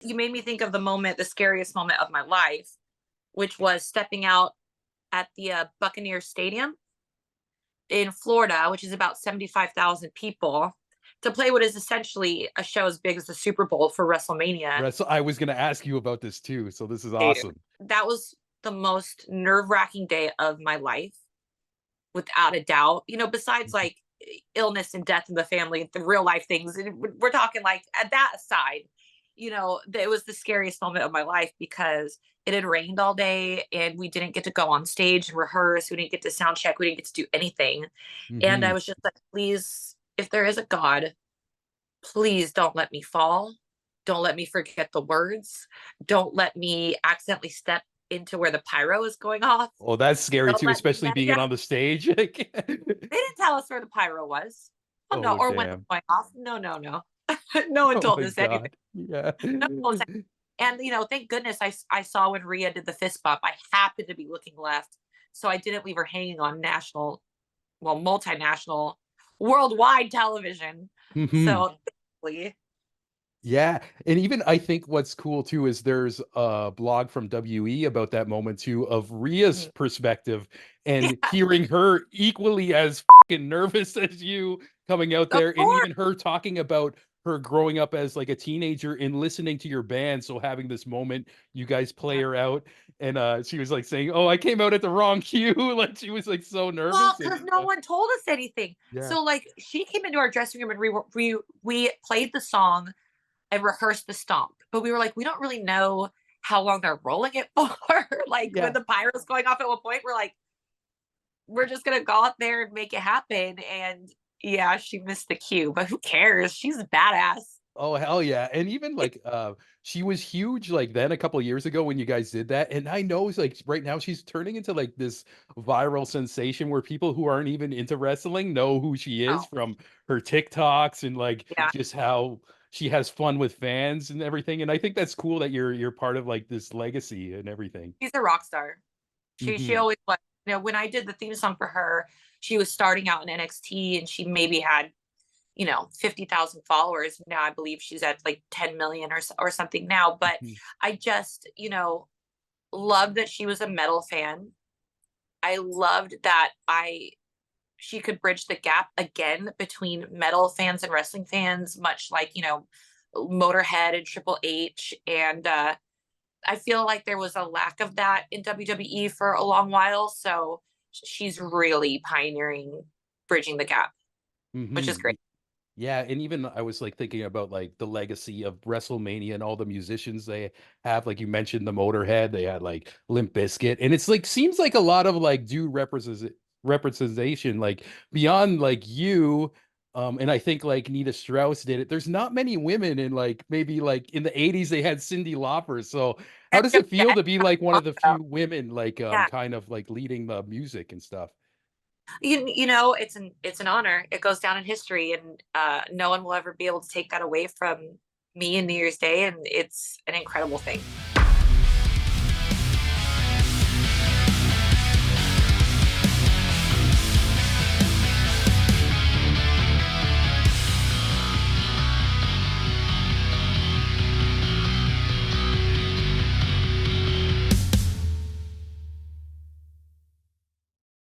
You made me think of the scariest moment of my life, which was stepping out at the Buccaneers Stadium in Florida, which is about 75,000 people, to play what is essentially a show as big as the Super Bowl for Wrestlemania. I was gonna ask you about this too, so this is Dude, awesome. that was the most nerve-wracking day of my life, without a doubt. Besides like illness and death in the family, the real life things, and we're talking like at that aside, it was the scariest moment of my life because it had rained all day and we didn't get to go on stage and rehearse. We didn't get to sound check. We didn't get to do anything. And I Mhm. was just like, please, if there is a God, please don't let me fall. Don't let me forget the words. Don't let me accidentally step into where the pyro is going off. Oh, that's scary Don't too, let me especially mess. being Yeah, on the stage. they didn't tell us where the pyro was. Oh no, Oh, or when it damn. was going off. No, no, no. No one Oh told my us anything. god. Yeah. No one told us. And thank goodness I saw when Rhea did the fist bump. I happened to be looking left, so I didn't leave her hanging on national, well, multinational, worldwide television. Mhm. So, thankfully, Yeah, and even I think what's cool too is there's a blog from WE about that moment too of Rhea's mhm. perspective and Yeah, hearing her equally as fucking nervous as you coming out of there, and course. even her talking about her growing up as like a teenager and listening to your band, so having this moment you guys play Yeah. her out, and she was like saying, "Oh, I came out at the wrong cue," like she was like so Well, nervous and because no one told us anything. yeah. So, like, she came into our dressing room and we played the song and rehearsed the stomp. But we were like, we don't really know how long they're rolling it for. Like when Yeah. the pyro's going off at one point, we're like, we're just gonna go out there and make it happen. And yeah, she missed the cue, but who cares? She's a badass. Oh, hell yeah, and even, like, she was huge, like, then a couple years ago when you guys did that, and I know it's, like, right now she's turning into, like, this viral sensation where people who aren't even into wrestling know who she is Oh, from her TikToks and, like, yeah. just how she has fun with fans and everything, and I think that's cool that you're part of, like, this legacy and everything. She's a rock star. She Mhm. always was. When I did the theme song for her, she was starting out in NXT and she maybe had 50,000 followers. Now I believe she's at like 10 million or something now. But Mhm. I just, loved that she was a metal fan. I loved that she could bridge the gap again between metal fans and wrestling fans, much like, Motorhead and Triple H. And I feel like there was a lack of that in WWE for a long while. So she's really pioneering bridging the gap, which is great. Mhm. Yeah, and even I was, like, thinking about, like, the legacy of WrestleMania and all the musicians they have, like, you mentioned the Motorhead, they had, like, Limp Bizkit, and it's, like, seems like a lot of, like, representation, like, beyond, like, you, and I think, like, Nita Strauss did it. There's not many women in, like, maybe, like, in the '80s, they had Cyndi Lauper, so how does it feel Yeah, to be, like, one of the few women, like, yeah. kind of, like, leading the music and stuff? It's an honor. It goes down in history, and no one will ever be able to take that away from me in New Year's Day, and it's an incredible thing.